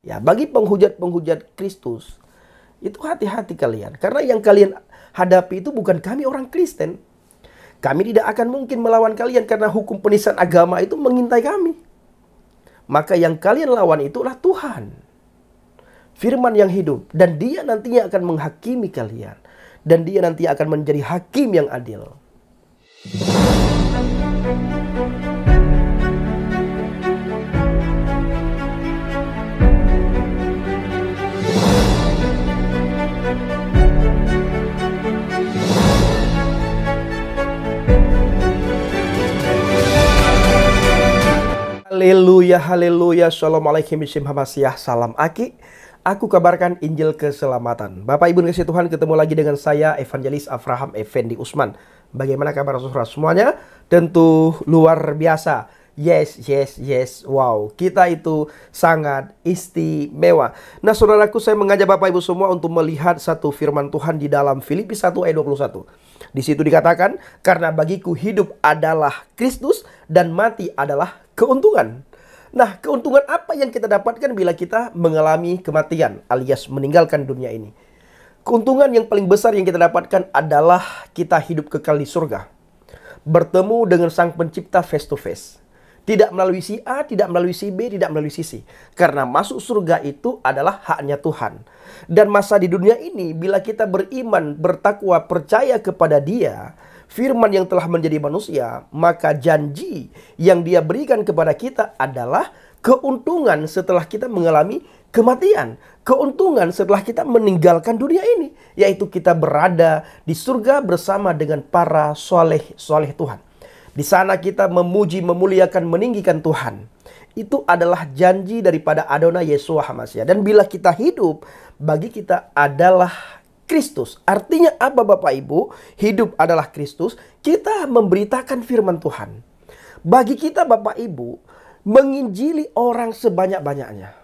Ya, bagi penghujat-penghujat Kristus, itu hati-hati kalian. Karena yang kalian hadapi itu bukan kami orang Kristen. Kami tidak akan mungkin melawan kalian karena hukum penistaan agama itu mengintai kami. Maka yang kalian lawan itulah Tuhan. Firman yang hidup. Dan dia nantinya akan menghakimi kalian. Dan dia nanti akan menjadi hakim yang adil. Haleluya, haleluya, shalom alaikum, salam aki. Aku kabarkan Injil keselamatan. Bapak Ibu kasih Tuhan, ketemu lagi dengan saya Evangelis Avraham Effendi Usman. Bagaimana kabar saudara semuanya? Tentu luar biasa. Yes. Wow, kita itu sangat istimewa. Nah saudaraku, saya mengajak Bapak Ibu semua untuk melihat satu firman Tuhan di dalam Filipi 1 ayat 21. Di situ dikatakan, karena bagiku hidup adalah Kristus dan mati adalah keuntungan. Nah, keuntungan apa yang kita dapatkan bila kita mengalami kematian alias meninggalkan dunia ini? Keuntungan yang paling besar yang kita dapatkan adalah kita hidup kekal di surga. Bertemu dengan Sang Pencipta face to face. Tidak melalui si A, tidak melalui si B, tidak melalui si C. Karena masuk surga itu adalah haknya Tuhan. Dan masa di dunia ini, bila kita beriman, bertakwa, percaya kepada Dia, firman yang telah menjadi manusia, maka janji yang Dia berikan kepada kita adalah keuntungan setelah kita mengalami kematian. Keuntungan setelah kita meninggalkan dunia ini, yaitu kita berada di surga bersama dengan para soleh Tuhan. Di sana kita memuji, memuliakan, meninggikan Tuhan. Itu adalah janji daripada Adonai Yeshua HaMashiach. Dan bila kita hidup, bagi kita adalah Kristus. Artinya apa Bapak Ibu? Hidup adalah Kristus. Kita memberitakan firman Tuhan. Bagi kita Bapak Ibu, menginjili orang sebanyak-banyaknya.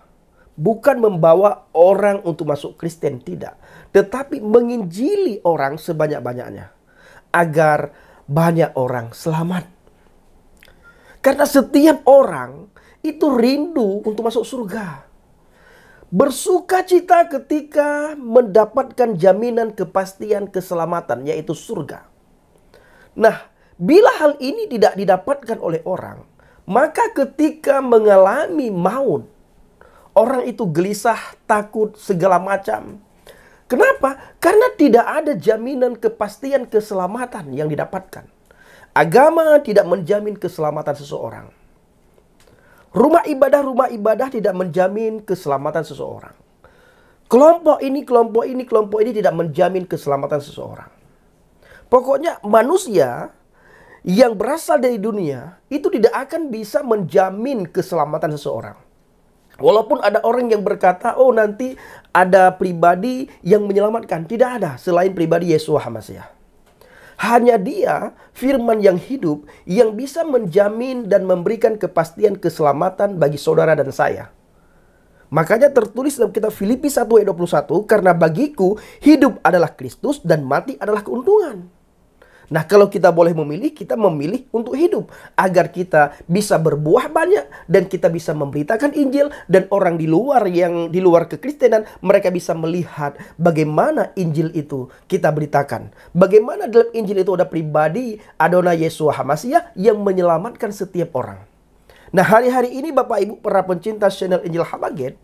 Bukan membawa orang untuk masuk Kristen, tidak. Tetapi menginjili orang sebanyak-banyaknya. Agar banyak orang selamat. Karena setiap orang itu rindu untuk masuk surga. Bersukacita ketika mendapatkan jaminan kepastian keselamatan, yaitu surga. Nah, bila hal ini tidak didapatkan oleh orang, maka ketika mengalami maut, orang itu gelisah, takut, segala macam. Kenapa? Karena tidak ada jaminan kepastian keselamatan yang didapatkan. Agama tidak menjamin keselamatan seseorang. Rumah ibadah tidak menjamin keselamatan seseorang. Kelompok ini tidak menjamin keselamatan seseorang. Pokoknya manusia yang berasal dari dunia itu tidak akan bisa menjamin keselamatan seseorang. Walaupun ada orang yang berkata, oh nanti ada pribadi yang menyelamatkan. Tidak ada selain pribadi Yeshua HaMashiach. Hanya Dia, firman yang hidup, yang bisa menjamin dan memberikan kepastian keselamatan bagi saudara dan saya. Makanya tertulis dalam kitab Filipi 1 ayat 21, karena bagiku hidup adalah Kristus dan mati adalah keuntungan. Nah, kalau kita boleh memilih, kita memilih untuk hidup. Agar kita bisa berbuah banyak dan kita bisa memberitakan Injil. Dan orang di luar kekristenan, mereka bisa melihat bagaimana Injil itu kita beritakan. Bagaimana dalam Injil itu ada pribadi Adonai Yeshua HaMashiach yang menyelamatkan setiap orang. Nah, hari-hari ini Bapak Ibu para pencinta channel Injil Habaget,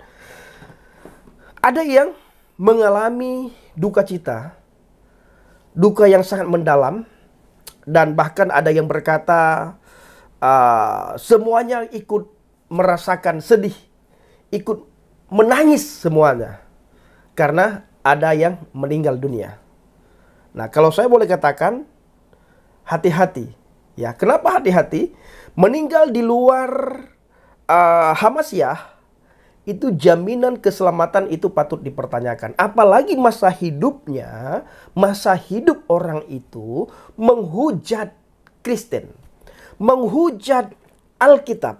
ada yang mengalami duka cita. Duka yang sangat mendalam. Dan bahkan ada yang berkata semuanya ikut merasakan sedih, ikut menangis semuanya. Karena ada yang meninggal dunia. Nah, kalau saya boleh katakan, hati-hati. Ya, kenapa hati-hati? Meninggal di luar HaMashiach, itu jaminan keselamatan itu patut dipertanyakan. Apalagi masa hidup orang itu menghujat Kristen, menghujat Alkitab,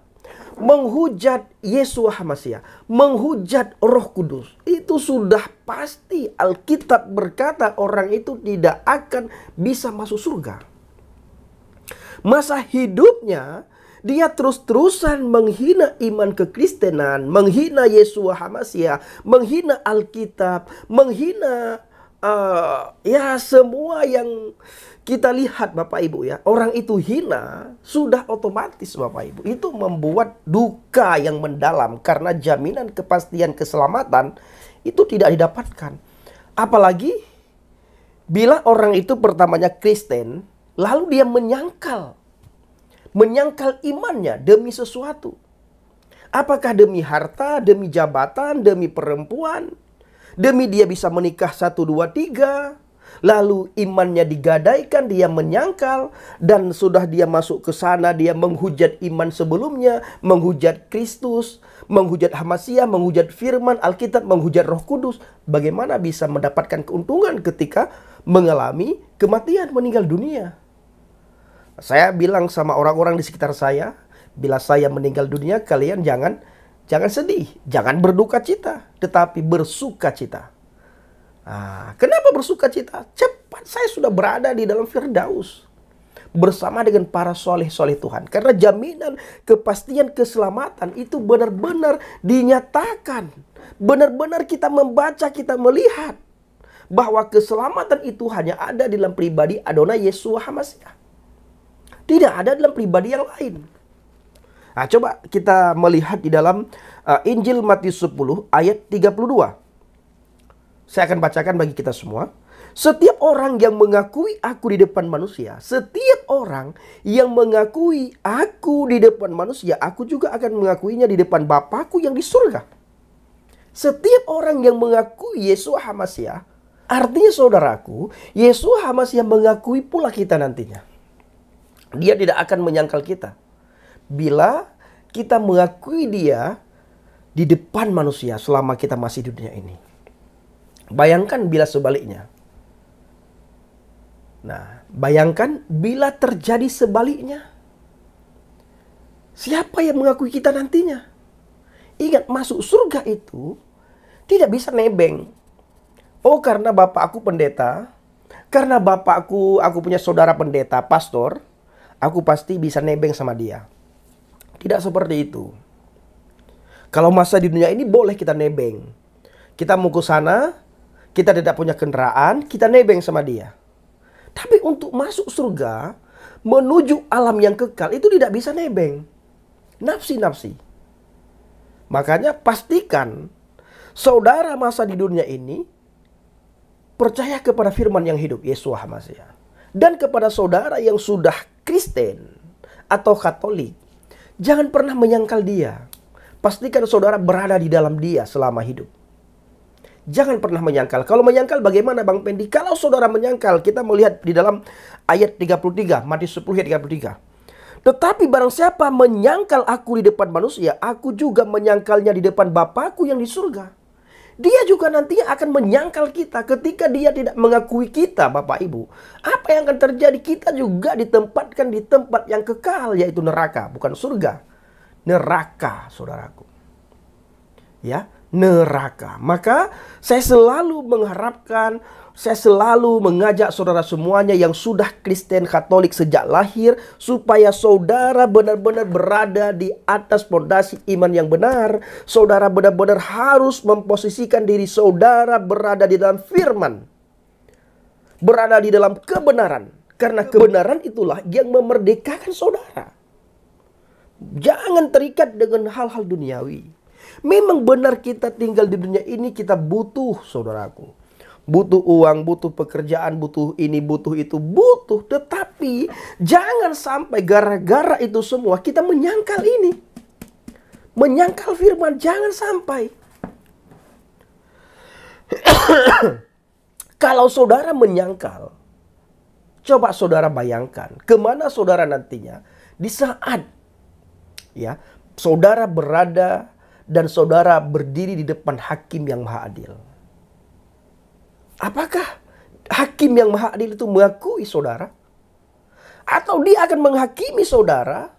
menghujat Yeshua HaMashiach, menghujat Roh Kudus. Itu sudah pasti Alkitab berkata orang itu tidak akan bisa masuk surga. Masa hidupnya Dia terus-terusan menghina iman kekristenan, menghina Yeshua HaMashiach, menghina Alkitab, menghina ya semua yang kita lihat Bapak Ibu ya. Orang itu hina, sudah otomatis Bapak Ibu. Itu membuat duka yang mendalam karena jaminan kepastian keselamatan itu tidak didapatkan. Apalagi bila orang itu pertamanya Kristen, lalu dia menyangkal imannya demi sesuatu. Apakah demi harta, demi jabatan, demi perempuan, demi dia bisa menikah 1, 2, 3. Lalu imannya digadaikan, dia menyangkal, dan sudah dia masuk ke sana, dia menghujat iman sebelumnya, menghujat Kristus, menghujat Hamasiah, menghujat firman Alkitab, menghujat Roh Kudus. Bagaimana bisa mendapatkan keuntungan ketika mengalami kematian, meninggal dunia? Saya bilang sama orang-orang di sekitar saya, bila saya meninggal dunia, kalian jangan sedih, jangan berduka cita, tetapi bersuka cita. Kenapa bersuka cita? Cepat saya sudah berada di dalam Firdaus bersama dengan para soleh-soleh Tuhan. Karena jaminan kepastian keselamatan itu benar-benar dinyatakan. Benar-benar kita membaca, kita melihat bahwa keselamatan itu hanya ada di dalam pribadi Adonai Yeshua HaMashiach. Tidak ada dalam pribadi yang lain. Coba kita melihat di dalam Injil Matius 10 ayat 32. Saya akan bacakan bagi kita semua. Setiap orang yang mengakui aku di depan manusia, setiap orang yang mengakui aku di depan manusia, aku juga akan mengakuinya di depan Bapakku yang di surga. Setiap orang yang mengakui Yeshua HaMashiach, artinya saudaraku, Yeshua HaMashiach mengakui pula kita nantinya. Dia tidak akan menyangkal kita bila kita mengakui dia di depan manusia selama kita masih di dunia ini. Bayangkan bila sebaliknya. Nah, bayangkan bila terjadi sebaliknya. Siapa yang mengakui kita nantinya? Ingat, masuk surga itu tidak bisa nebeng. Oh, karena bapak aku pendeta, karena bapak aku punya saudara pendeta, pastor, aku pasti bisa nebeng sama dia. Tidak seperti itu. Kalau masa di dunia ini boleh kita nebeng. Kita mau ke sana, kita tidak punya kendaraan, kita nebeng sama dia. Tapi untuk masuk surga, menuju alam yang kekal, itu tidak bisa nebeng. Nafsi-nafsi. Makanya pastikan saudara masa di dunia ini percaya kepada firman yang hidup, Yeshua HaMashiach. Dan kepada saudara yang sudah Kristen atau Katolik, jangan pernah menyangkal dia. Pastikan saudara berada di dalam dia selama hidup. Jangan pernah menyangkal. Kalau menyangkal bagaimana Bang Pendi? Kalau saudara menyangkal, kita melihat di dalam ayat 33, Matius 10 ayat 33. Tetapi barang siapa menyangkal aku di depan manusia, aku juga menyangkalnya di depan Bapakku yang di surga. Dia juga nantinya akan menyangkal kita ketika dia tidak mengakui kita, Bapak Ibu. Apa yang akan terjadi? Kita juga ditempatkan di tempat yang kekal, yaitu neraka, bukan surga. Neraka, saudaraku. Ya, neraka. Maka saya selalu mengharapkan, saya selalu mengajak saudara semuanya yang sudah Kristen Katolik sejak lahir, supaya saudara benar-benar berada di atas fondasi iman yang benar. Saudara benar-benar harus memposisikan diri saudara berada di dalam firman, berada di dalam kebenaran. Karena kebenaran itulah yang memerdekakan saudara. Jangan terikat dengan hal-hal duniawi. Memang benar kita tinggal di dunia ini, kita butuh, saudaraku. Butuh uang, butuh pekerjaan, butuh ini, butuh itu, butuh. Tetapi jangan sampai gara-gara itu semua kita menyangkal ini. Menyangkal firman, jangan sampai. Kalau saudara menyangkal, coba saudara bayangkan kemana saudara nantinya di saat ya saudara berada dan saudara berdiri di depan hakim yang maha adil. Apakah hakim yang maha adil itu mengakui saudara? Atau dia akan menghakimi saudara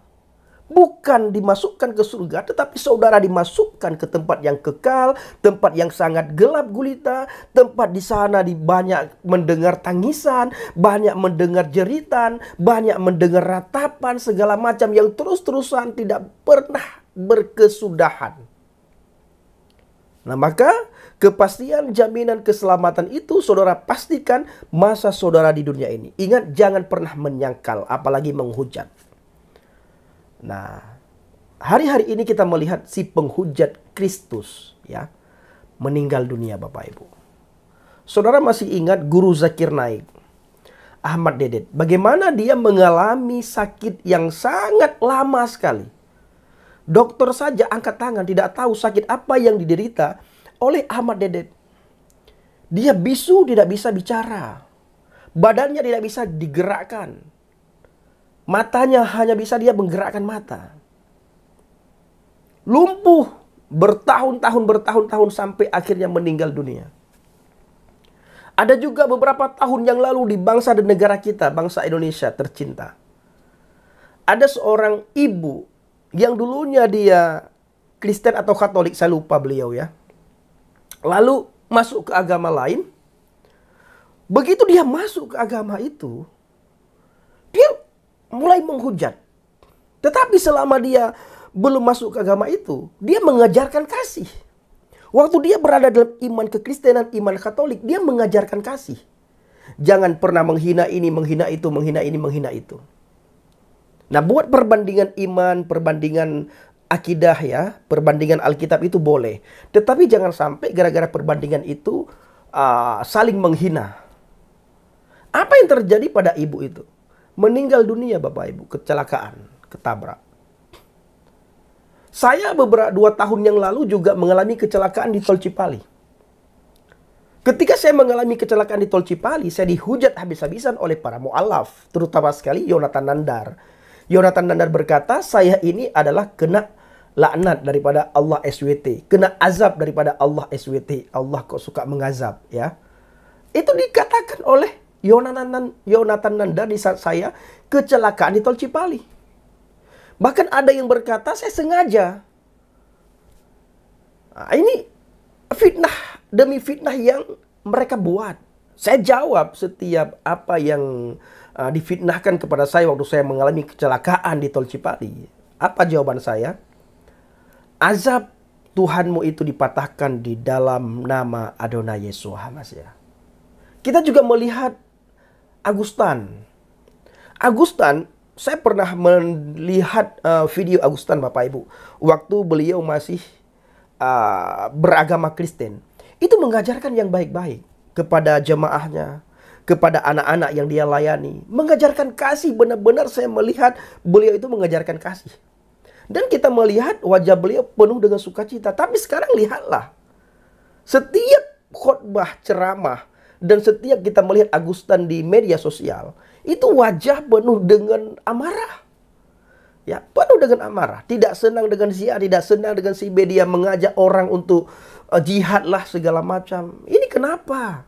Bukan dimasukkan ke surga, tetapi saudara dimasukkan ke tempat yang kekal, tempat yang sangat gelap gulita, tempat di sana banyak mendengar tangisan, banyak mendengar jeritan, banyak mendengar ratapan, segala macam yang terus-terusan tidak pernah berkesudahan. Nah, maka kepastian jaminan keselamatan itu saudara pastikan masa saudara di dunia ini. Ingat, jangan pernah menyangkal, apalagi menghujat. Nah, hari-hari ini kita melihat si penghujat Kristus ya meninggal dunia, Bapak Ibu. Saudara masih ingat guru Zakir Naik, Ahmad Dedet, bagaimana dia mengalami sakit yang sangat lama sekali. Dokter saja angkat tangan tidak tahu sakit apa yang diderita oleh Ahmad Dedet. Dia bisu, tidak bisa bicara. Badannya tidak bisa digerakkan. Matanya hanya bisa dia menggerakkan mata. Lumpuh bertahun-tahun sampai akhirnya meninggal dunia. Ada juga beberapa tahun yang lalu di bangsa dan negara kita, bangsa Indonesia tercinta. Ada seorang ibu yang dulunya dia Kristen atau Katolik, saya lupa beliau ya. Lalu masuk ke agama lain. Begitu dia masuk ke agama itu, dia mulai menghujat. Tetapi selama dia belum masuk ke agama itu, dia mengajarkan kasih. Waktu dia berada dalam iman kekristenan, iman Katolik, dia mengajarkan kasih. Jangan pernah menghina ini, menghina itu, menghina ini, menghina itu. Nah, buat perbandingan iman, perbandingan akidah ya, perbandingan Alkitab itu boleh. Tetapi jangan sampai gara-gara perbandingan itu saling menghina. Apa yang terjadi pada ibu itu? Meninggal dunia, Bapak Ibu, kecelakaan, ketabrak. Saya beberapa 2 tahun yang lalu juga mengalami kecelakaan di Tol Cipali. Ketika saya mengalami kecelakaan di Tol Cipali, saya dihujat habis-habisan oleh para mu'alaf, terutama sekali Yonatan Nandar. Yonatan Nandar berkata, saya ini adalah kena laknat daripada Allah SWT, kena azab daripada Allah SWT. Allah kok suka mengazab ya. Itu dikatakan oleh Yonatan Nandar di saat saya kecelakaan di Tol Cipali. Bahkan ada yang berkata saya sengaja. Nah, ini fitnah demi fitnah yang mereka buat. Saya jawab setiap apa yang difitnahkan kepada saya waktu saya mengalami kecelakaan di Tol Cipali. Apa jawaban saya? Azab Tuhanmu itu dipatahkan di dalam nama Adonai Yesus Mas ya. Kita juga melihat Agustan, saya pernah melihat video Agustan, Bapak Ibu. Waktu beliau masih beragama Kristen. Itu mengajarkan yang baik-baik kepada jemaahnya, kepada anak-anak yang dia layani. Mengajarkan kasih, benar-benar saya melihat beliau itu mengajarkan kasih. Dan kita melihat wajah beliau penuh dengan sukacita. Tapi sekarang lihatlah, setiap khotbah ceramah, dan setiap kita melihat Agustan di media sosial, itu wajah penuh dengan amarah. Ya, penuh dengan amarah. Tidak senang dengan si A, tidak senang dengan si B. Dia mengajak orang untuk jihad lah segala macam. Ini kenapa?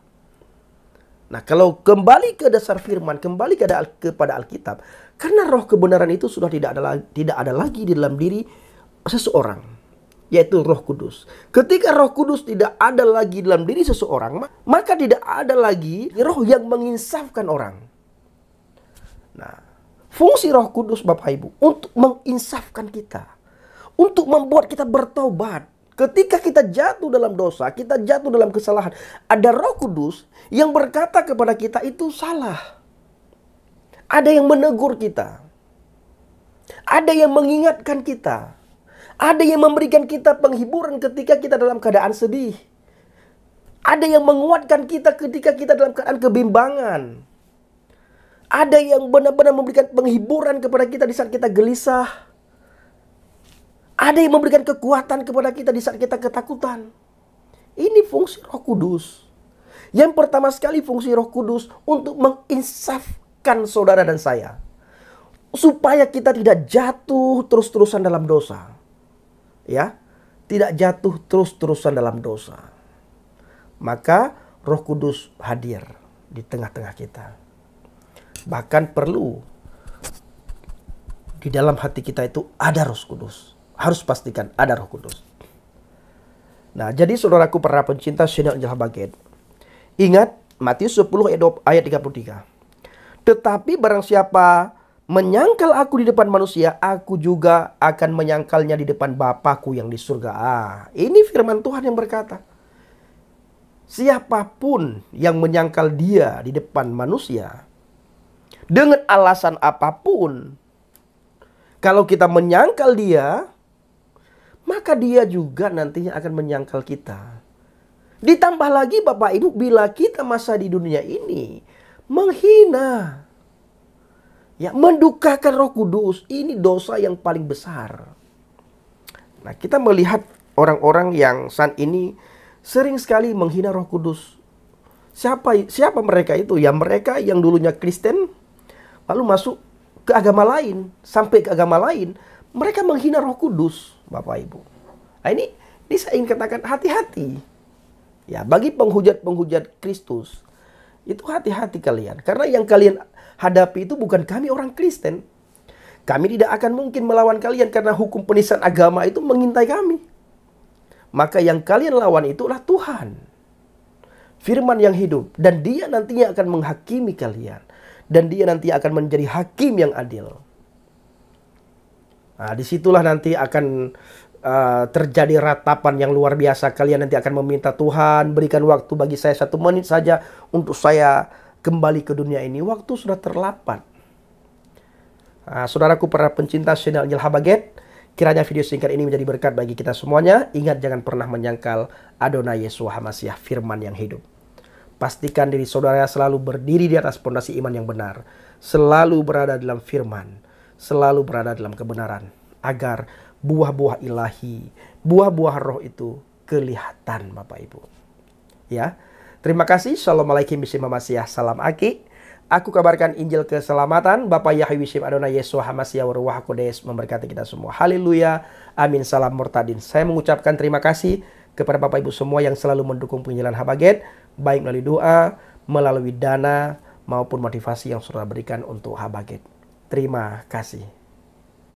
Nah, kalau kembali ke dasar firman, kembali kepada Alkitab, karena roh kebenaran itu sudah tidak ada lagi di dalam diri seseorang, yaitu Roh Kudus. Ketika Roh Kudus tidak ada lagi dalam diri seseorang, maka tidak ada lagi roh yang menginsafkan orang. Nah, fungsi Roh Kudus, Bapak Ibu, untuk menginsafkan kita, untuk membuat kita bertobat. Ketika kita jatuh dalam dosa, kita jatuh dalam kesalahan, ada Roh Kudus yang berkata kepada kita itu salah. Ada yang menegur kita, ada yang mengingatkan kita, ada yang memberikan kita penghiburan ketika kita dalam keadaan sedih. Ada yang menguatkan kita ketika kita dalam keadaan kebimbangan. Ada yang benar-benar memberikan penghiburan kepada kita di saat kita gelisah. Ada yang memberikan kekuatan kepada kita di saat kita ketakutan. Ini fungsi Roh Kudus. Yang pertama sekali fungsi Roh Kudus untuk menginsafkan saudara dan saya. Supaya kita tidak jatuh terus-terusan dalam dosa. Ya, tidak jatuh terus-terusan dalam dosa. Maka Roh Kudus hadir di tengah-tengah kita. Bahkan perlu Di dalam hati kita itu ada Roh Kudus. Harus pastikan ada Roh Kudus. Nah, jadi saudaraku para pencinta channel Injil Habaget, ingat Matius 10 ayat 33. Tetapi barang siapa menyangkal aku di depan manusia, aku juga akan menyangkalnya di depan Bapakku yang di surga. Ini firman Tuhan yang berkata, siapapun yang menyangkal dia di depan manusia, dengan alasan apapun, kalau kita menyangkal dia, maka dia juga nantinya akan menyangkal kita. Ditambah lagi Bapak Ibu, bila kita masa di dunia ini menghina, ya, mendukakan Roh Kudus, ini dosa yang paling besar. Nah, kita melihat orang-orang yang saat ini sering sekali menghina Roh Kudus. Siapa mereka itu? Ya, mereka yang dulunya Kristen lalu masuk ke agama lain, sampai ke agama lain, mereka menghina Roh Kudus, Bapak Ibu. Nah, ini saya ingin katakan hati-hati. Ya, bagi penghujat-penghujat Kristus, itu hati-hati kalian. Karena yang kalian hadapi itu bukan kami orang Kristen. Kami tidak akan mungkin melawan kalian karena hukum penistaan agama itu mengintai kami. Maka yang kalian lawan itulah Tuhan. Firman yang hidup. Dan dia nantinya akan menghakimi kalian. Dan dia nanti akan menjadi hakim yang adil. Nah, disitulah nanti akan terjadi ratapan yang luar biasa. Kalian nanti akan meminta Tuhan, berikan waktu bagi saya 1 menit saja untuk saya kembali ke dunia ini. Waktu sudah terlambat. Nah, saudaraku para pencinta channel Injil Habaget, kiranya video singkat ini menjadi berkat bagi kita semuanya. Ingat, jangan pernah menyangkal Adonai Yesus HaMashiach, firman yang hidup. Pastikan diri saudara selalu berdiri di atas pondasi iman yang benar. Selalu berada dalam firman. Selalu berada dalam kebenaran. Agar buah-buah ilahi, buah-buah roh itu kelihatan, Bapak Ibu. Ya, terima kasih. Shalom alaikum bishim HaMashiach. Salam Aki. Aku kabarkan Injil keselamatan. Bapak Yahweh bishim Adonai Yesus HaMashiach Waruah Kodes memberkati kita semua. Haleluya. Amin. Salam Murtadin. Saya mengucapkan terima kasih kepada Bapak Ibu semua yang selalu mendukung penginjilan Habaget, baik melalui doa, melalui dana, maupun motivasi yang saudara berikan untuk Habaget. Terima kasih.